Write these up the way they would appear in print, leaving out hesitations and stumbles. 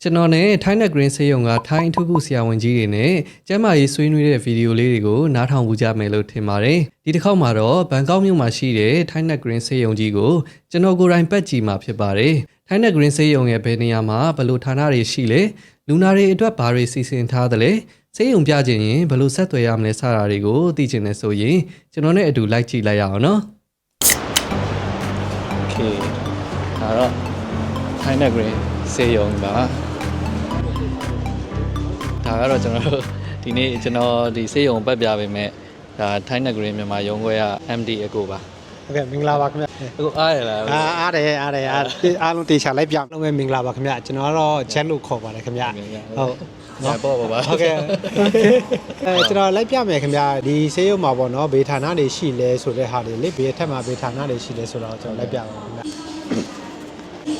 ကျွန်တော်နဲ့ Thailand Green ဆေးရုံကထိုင်းအထူးကုဆရာဝန်ကြီးတွေနဲ့ကျန်းမာရေးဆွေးနွေးတဲ့ဗီဒီယိုလေးတွေကိုနားထောင်ကြမယ်လို့ထင်ပါတယ်။ဒီတစ်ခေါက်မှာတော့ဘန်ကောက်မြို့မှာရှိတဲ့ Thailand Green ဆေးရုံကြီးကိုကျွန်တော်ကိုယ်တိုင်ပတ်ကြည့်မှာဖြစ်ပါတယ်။ Thailand Green ဆေးရုံရဲ့ဘယ်နေရာမှာဘယ်လိုဌာနတွေရှိလဲလူနာတွေအတွက်ဘာတွေစီစဉ်ထားသလဲဆေးရုံပြခြင်းရင်ဘယ်လိုဆက်သွယ်ရမလဲစတာတွေကိုသိချင်နေဆိုရင်ကျွန်တော်နဲ့အတူလိုက်ကြည့်လိုက်ရအောင်နော်။ Okay ဒါတော့ Thailand Green ဆေးရုံပါဒါကတော့ကျွန်တော်ဒီနေ့ကျွန်တော်ဒီဆေးရုံပတ်ပြပေးမယ်ဒါ Thailand Green မြန်မာရုံးခွဲက MD အကိုပါဟုတ်ကဲ့မင်္ဂလာပါခင်ဗျအကိုအားရလားအားလုံးတေချာလိုက်ပြလုံးပဲမင်္ဂလာပါခင်ဗျကျွန်တော်ကတော့ Jet လို့ခေါ်ပါတယ်ခင်ဗျဟုတ်နော်ပေါ့ပါဟုတ်ကဲ့ကျွန်တော်လိုက်ပြမယ်ခင်ဗျဒီဆေးရုံမှာပေါ့နော်ဘေးဌာနတွေရှိလဲဆိုတဲ့ဟာတွေလေဘေးအထက်မှာဘေးဌာနတွေရှိလဲဆိုတော့ကျွန်တော်လိုက်ပြပါမယ်ခင်ဗျ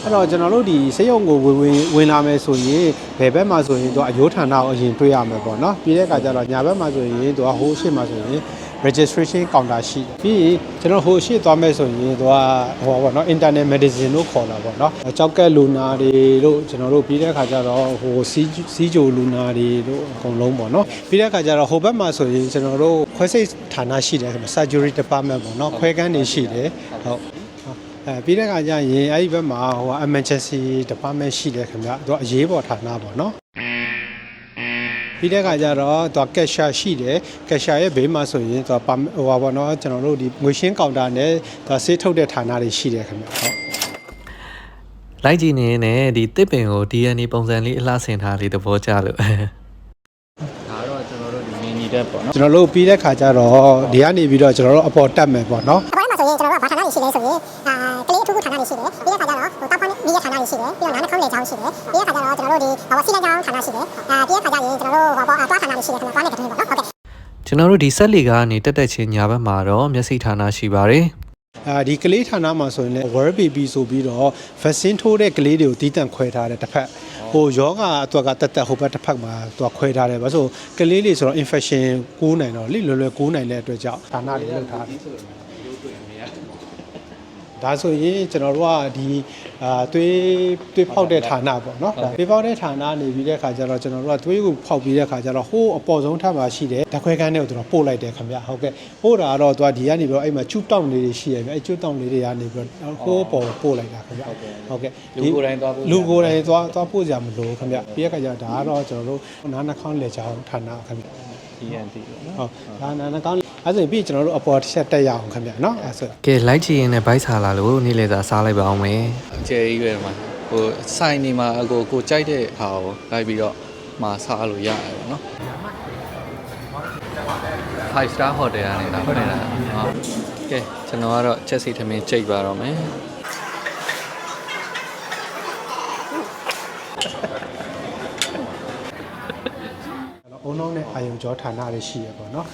အဲ့တော့ကျွန်တော်တို့ဒီဆေးရုံကိုဝင်လာမယ်ဆိုရင်ဘယ်ဘက်မှာဆိုရင်သူအယိုးဌာနကိုအရင်တွေ့ရမယ်ပေါ့နော်ပြီးတဲ့အခါကျတော့ညာဘက်မှာဆိုရင်သူကဟိုးရှိမှာဆိုရင် registration counter ရှိပြီးကျွန်တော်ဟိုရှိသွားမယ်ဆိုရင်သူကဟိုပေါ့နော် internet medicine လို့ခေါ်တာပေါ့နော်ကြောက်ကက်လူနာတွေလို့ကျွန်တော်တို့ပြီးတဲ့အခါကျတော့ဟိုစီးကြိုလူနာတွေလို့အကုန်လုံးပေါ့နော်ပြီးတဲ့အခါကျတော့ဟိုဘက်မှာဆိုရင်ကျွန်တော်တို့ခွဲစိတ်ဌာနရှိတယ် surgery department ပေါ့နော်ခွဲခန်းတွေရှိတယ်ဟုတ်ပြီးတဲ့အခါကျရင်အဲ့ဒီဘက်မှာဟို emergency department ရှိတယ်ခင်ဗျသူကအရေးပေါ်ဌာနပေါ့နော်ပြီးတဲ့အခါကျတော့သူကက်ရှာရှိတယ်ကက်ရှာရဲ့ဘေးမှာဆိုရင်သူကဟိုပါပေါ့နော်ကျွန်တော်တို့ဒီငွေရှင်းကောင်တာနဲ့သူဆေးထုတ်တဲ့ဌာနတွေရှိတယ်ခင်ဗျဟုတ်လိုက်ကြည့်နေနဲ့ဒီတစ်ပင်ကို DNA ပုံစံလေးအလှဆင်ထားလေးသဘောကျလို့ဒါတော့ကျွန်တော်တို့ဒီမင်းကြီးတက်ပေါ့နော်ကျွန်တော်တို့ပြီးတဲ့ခါကျတော့ဒီကနေပြီးတော့ကျွန်တော်တို့အပေါ်တက်မယ်ပေါ့နော်အပေါ်မှာဆိုရင်ကျွန်တော်တို့ဘာဌာနတွေရှိလဲဆိုရင်ကလေးအထူးကုဌာနတွေရှိတယ်ပြီးတဲ့ခါကျတော့ဟိုတောက်ဖန်းမိရဲ့ဌာနတွေရှိတယ်ပြီးတော့နားနှာခေါင်းလေချောင်းရှိတယ်ပြီးတဲ့ခါကျတော့ကျွန်တော်တို့ဒီဟိုစီလန်ချောင်းဌာနရှိတယ်ပြီးတဲ့ခါကျရင်ကျွန်တော်တို့ဟိုပေါ်သွားဌာနတွေရှိတယ်ခင်ဗျာသွားနေတဲ့တွင်းပေါ့နော်ဟုတ်ကဲ့ကျွန်တော်တို့ဒီဆက်လီကနေတက်ချင်းညာဘက်မှာတော့မျက်စိဌာနရှိပါတယ်ဒီကလေးဌာနမှာဆိုရင်လည်း World Baby ဆိုပြီးတော့ vaccine ထိုးတဲ့ကလေးတွေကိုတီးတန့်ခွဲထားတယ်တစ်ဖက်ဟိုယောဂအတွက်ကတက်ဟိုဘက်တစ်ဖက်မှာသူကခွဲထားတယ်ဘာလို့ကလေးလေးဆိုတော့ infection ကူးနိုင်တော့လိလွယ်ကူးနိုင်တဲ့အတွက်ကြောင့်ဌာနတွေလောက်ထားတယ်ဒါဆိုရင်ကျွန်တော်တို့ကဒီသွေးဖောက်တဲ့ဌာနပေါ့နော်သွေးဖောက်တဲ့ဌာနနေပြီးတဲ့ခါကျတော့ကျွန်တော်တို့ကသွေးကိုဖောက်ပြီးတဲ့ခါကျတော့ဟိုးအပေါ်ဆုံးထပ်မှာရှိတယ်ဓာတ်ခွဲခန်းတွေကိုကျွန်တော်ပို့လိုက်တယ်ခင်ဗျဟုတ်ကဲ့ပို့တာကတော့သူကဒီကနေပြီးတော့အဲ့မှာကျူတောင့်လေးတွေရှိရပြီအဲ့ကျူတောင့်လေးတွေကနေပြီးတော့ဟိုးပေါ်ပို့လိုက်တာခင်ဗျဟုတ်ကဲ့လူကိုယ်တိုင်သွားပို့ပို့ကြမလို့ခင်ဗျပြီးတဲ့ခါကျတော့ဒါကတော့ကျွန်တော်တို့နားနှာခေါင်းလက်ချောင်းဌာနခင်ဗျ DNT ပေါ့နော်ဟုတ်ဒါနားနှာခေါင်းအဲ့ဆိုရင်ပြီးကျွန်တော်တို့အပေါ်တစ်ချက်တက်ရအောင်ခင်ဗျနော်အဲ့ဆိုကဲလိုက်ချင်ရင်လည်းဘိုက်စားလာလို့နေ့လေသာစားလိုက်ပါအောင်မယ်အကျယ်ကြီးပဲမှာဟိုဆိုင်နေမှာအကိုကြိုက်တဲ့ဟာကိုလိုက်ပြီးတော့မှာစားလို့ရတယ်ပေါ့နော်5 star hotel ကနေလာဖွင့်လာဟုတ်ကဲကျွန်တော်ကတော့ချက်စီသမင်းကြိတ်ပါတော့မယ်ဘုံလုံးနဲ့အာယုံကြောဌာနတွေရှိရပေါ့နော်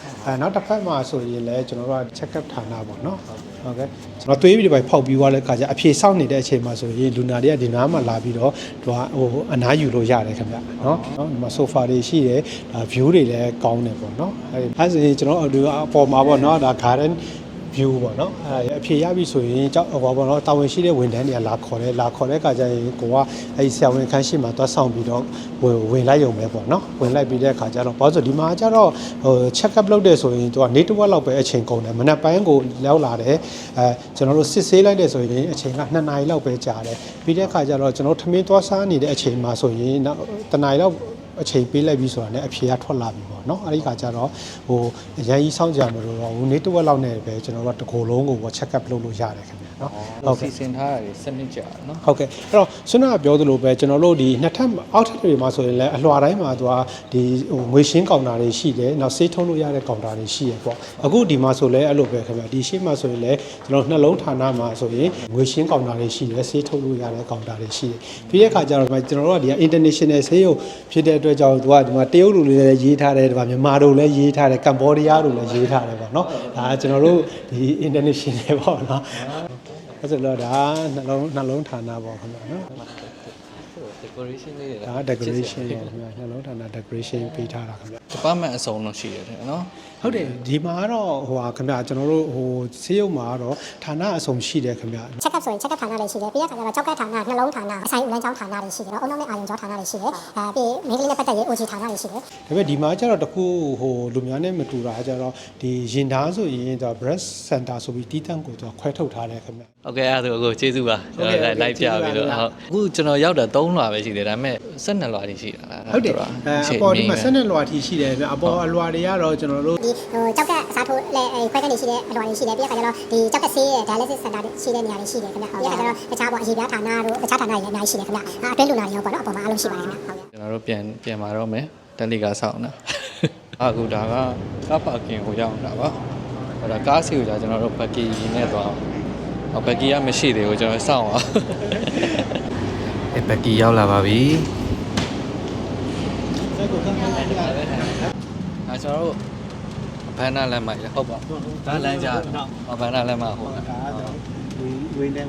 နောက်တစ်ဖက်မှာဆိုရင်လည်းကျွန်တော်တို့က check up ဌာနပေါ့နော်ဟုတ်ကဲ့ကျွန်တော်သွေးပြီးတော့ဖောက်ပြီးသွားတဲ့အခါကျအဖြေစောင့်နေတဲ့အချိန်မှာဆိုရင်လူနာတွေကဒီနားမှာလာပြီးတော့သူကဟိုအနားယူလို့ရတယ်ခင်ဗျနော်ဒီမှာ sofa တွေရှိတယ်ဒါ view တွေလည်းကောင်းတယ်ပေါ့နော်အဲဆိုရင်ကျွန်တော်တို့အပေါ်မှာပေါ့နော်ဒါ garden view ပေါ့နော်အဖြေရပြီဆိုရင်ကြောက်ဟောပေါ့နော်တာဝန်ရှိတဲ့ဝန်ထမ်းတွေကလာခေါ်တဲ့အခါကျရင်ကိုကအဲဒီဆရာဝန်ခန်းရှိမှာသွားဆောင်ပြီးတော့ဝင်လိုက်ရုံပဲပေါ့နော်ဝင်လိုက်ပြီးတဲ့အခါကျတော့ဘာလို့ဆိုဒီမှာကျတော့ဟို check up လုပ်တယ်ဆိုရင်သူကနေ့တစ်ဝက်လောက်ပဲအချိန်ကုန်တယ်မနက်ပိုင်းကိုရောက်လာတယ်ကျွန်တော်တို့စစ်ဆေးလိုက်တယ်ဆိုရင်အချိန်က2နာရီလောက်ပဲကြာတယ်ပြီးတဲ့အခါကျတော့ကျွန်တော်ထမင်းသွားစားနေတဲ့အချိန်မှာဆိုရင်နောက်1နာရီလောက်အချိန်ပေးလိုက်ပြီးဆိုတာနဲ့အဖြေကထွက်လာပြီပေါ့နော်အဲ့ဒီခါကျတော့ဟိုအရင်ကြီးစောင့်ကြမလို့တော့ဟိုနေ့တစ်ဝက်လောက်နဲ့ပဲကျွန်တော်တို့တကိုယ်လုံးကို check up လုပ်လို့ရတယ်ခင်ဗျာနော်ဟုတ်ကဲ့စီစဉ်ထားရတယ်စနစ်ကြနော်ဟုတ်ကဲ့အဲ့တော့ဆွမ်းနာပြောသလိုပဲကျွန်တော်တို့ဒီနှစ်ထပ်အောက်ထပ်တွေမှာဆိုရင်လည်းအလွှာတိုင်းမှာသူကဒီဟိုငွေရှင်းကောင်တာတွေရှိတယ်နောက်ဆေးထုတ်လို့ရတဲ့ကောင်တာတွေရှိရပေါ့အခုဒီမှာဆိုလည်းအဲ့လိုပဲခင်ဗျာဒီရှေ့မှာဆိုရင်လည်းကျွန်တော်နှလုံးဌာနမှာဆိုရင်ငွေရှင်းကောင်တာတွေရှိတယ်ဆေးထုတ်လို့ရတဲ့ကောင်တာတွေရှိတယ်ပြီးတဲ့အခါကျတော့ကျွန်တော်တို့ကဒီ international ဆေးရုံဖြစ်တဲ့အတွက်ကြောင့်သူကဒီမှာတရုတ်လူတွေလည်းရေးထားတယ်ဒီမှာမြန်မာတို့လည်းရေးထားတယ်ကမ္ဘောဒီးယားတို့လည်းရေးထားတယ်ပေါ့နော်ဒါကျွန်တော်တို့ဒီ international ပေါ့နော်အဲ့ဆိုတော့ဒါနှလုံးဌာနပေါ့ခင်ဗျာနော် decoration လေးတွေ ဒါက decoration ရခင်ဗျာနှလုံးဌာန decoration ပေးထားတာခင်ဗျာ department အစုံတော့ရှိတယ်နော် ဟုတ်တယ်ဒီမှာကတော့ဟိုဟာခင်ဗျာကျွန်တော်တို့ဟိုဆေးရုံမှာကတော့ဌာနအစုံရှိတယ်ခင်ဗျာ check up ဆိုရင် check up ဌာနတွေရှိတယ်ပြီးတဲ့ခါကျတော့ကြောက်ကဌာနနှလုံးဌာနအဆိုင်ဦးလမ်းကျောင်းဌာနတွေရှိတယ်အုံလုံးနဲ့အာရုံကြောဌာနတွေရှိတယ်ပြီးမိန်းကလေးနဲ့ပတ်သက်ရေး OG ဌာနတွေရှိတယ် ဒါပေမဲ့ဒီမှာကျတော့တခုဟိုလူများနဲ့မတူတာကျတော့ဒီရင်သားဆိုရင်ဒါ breast center ဆိုပြီးတီးတန့်ကိုသူခွဲထုတ်ထားတယ်ခင်ဗျာ โอเคအဲ့ဒါဆိုအခုကျေးဇူးပါကျွန်တော်လိုက်ပြပြီလို့ဟုတ်အခုကျွန်တော်ရောက်တာ3လွာပဲရှိတယ်ဒါပေမဲ့12လွာတိရှိတာလား ဟုတ်တယ်အပေါ်ဒီမှာ12လွာထိရှိတယ်ဗျအပေါ်အလွာတွေကတော့ကျွန်တော်တို့ ဒီဟိုကြောက်ကအစားထိုးလဲခွဲကနေရှိတဲ့အလွာတွေရှိတယ်ပြီးတဲ့ခါကျတော့ဒီကြောက်ကဆေးရဲ့ dialysis center ရှိတဲ့နေရာတွေရှိတယ်ခင်ဗျပြီးတဲ့ခါကျတော့တခြားပေါ့အရေးပြားဌာနတို့တခြားဌာနတွေလည်းအများကြီးရှိတယ်ခင်ဗျအတွင်းလူနာတွေရောပေါ့နော်အပေါ်မှာအားလုံးရှိပါတယ်ခင်ဗျဟုတ်ကဲ့ ကျွန်တော်တို့ပြန်มาတော့မယ်တက်လီကစောင့်တာအခုဒါကကားပါကင်ကိုရောက်တာပါဟိုဒါကားစီကိုကျွန်တော်တို့ဘက်ကီနဲ့သွားဘက်ကီကမရှိသေးဘူးကျွန်တော်စောင့်အောင်ဘက်ကီရောက်လာပါပြီအဲကျွန်တော်တို့ဘန်နာလမ်းမှာဟုတ်ပါဒါလမ်းကြားဘန်နာလမ်းမှာဟုတ် ဝင်းနေ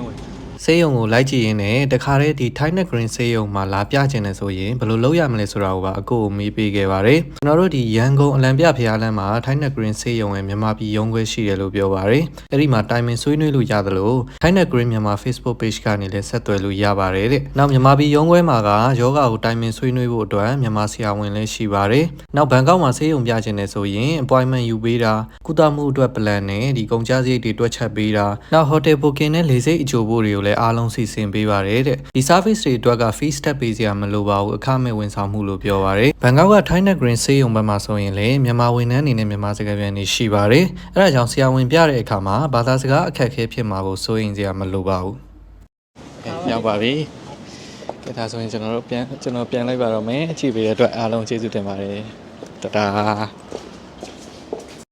ဝင် ဆေးရုံကိုလိုက်ကြည့်ရင်းနဲ့တခါတည်းဒီ Thailand Green ဆေးရုံမှာလာပြခြင်းနဲ့ဆိုရင်ဘယ်လိုလုပ်ရမလဲဆိုတာကိုပါအကိုကိုမေးပေးခဲ့ပါတယ်ကျွန်တော်တို့ဒီရန်ကုန်အလံပြဖျားလမ်းမှာ Thailand Green ဆေးရုံရဲ့မြန်မာပြည်ရုံးခွဲရှိတယ်လို့ပြောပါတယ်အဲ့ဒီမှာတိုင်ပင်ဆွေးနွေးလို့ရတယ်လို့ Thailand Green မြန်မာ Facebook page ကနေလည်းဆက်သွယ်လို့ရပါတယ်တဲ့နောက်မြန်မာပြည်ရုံးခွဲမှာကယောဂကိုတိုင်ပင်ဆွေးနွေးဖို့အတွက်မြန်မာဆရာဝန်လည်းရှိပါတယ်နောက်ဘန်ကောက်မှာဆေးရုံပြခြင်းနဲ့ဆိုရင် appointment ယူပေးတာကုသမှုအတွက် plan နဲ့ဒီကုန်ကျစရိတ်တွေတွက်ချက်ပေးတာနောက် hotel booking နဲ့လေဆိပ်အကြိုဖို့တွေကိုလည်းအားလုံးစီစဉ်ပေးပါတယ်တဲ့ဒီ service တွေအတွက်က fee step ပေးစရာမလိုပါဘူးအခမဲ့ဝန်ဆောင်မှုလို့ပြောပါတယ်ဘန်ကောက်က Thailand Green ဆေးရုံဘက်မှာဆိုရင်လည်းမြန်မာဝန်ထမ်းအနေနဲ့မြန်မာစကားပြန်နေရှိပါတယ်အဲဒါကြောင့်ဆရာဝန်ပြတဲ့အခါမှာဘာသာစကားအခက်အခဲဖြစ်မှာကိုစိုးရိမ်စရာမလိုပါဘူးရောက်ပါပြီကဲဒါဆိုရင်ကျွန်တော်ပြန်လိုက်ပါတော့မယ်အကြည့်ပေးတဲ့အတွက်အားလုံးကျေးဇူးတင်ပါတယ်တဒါ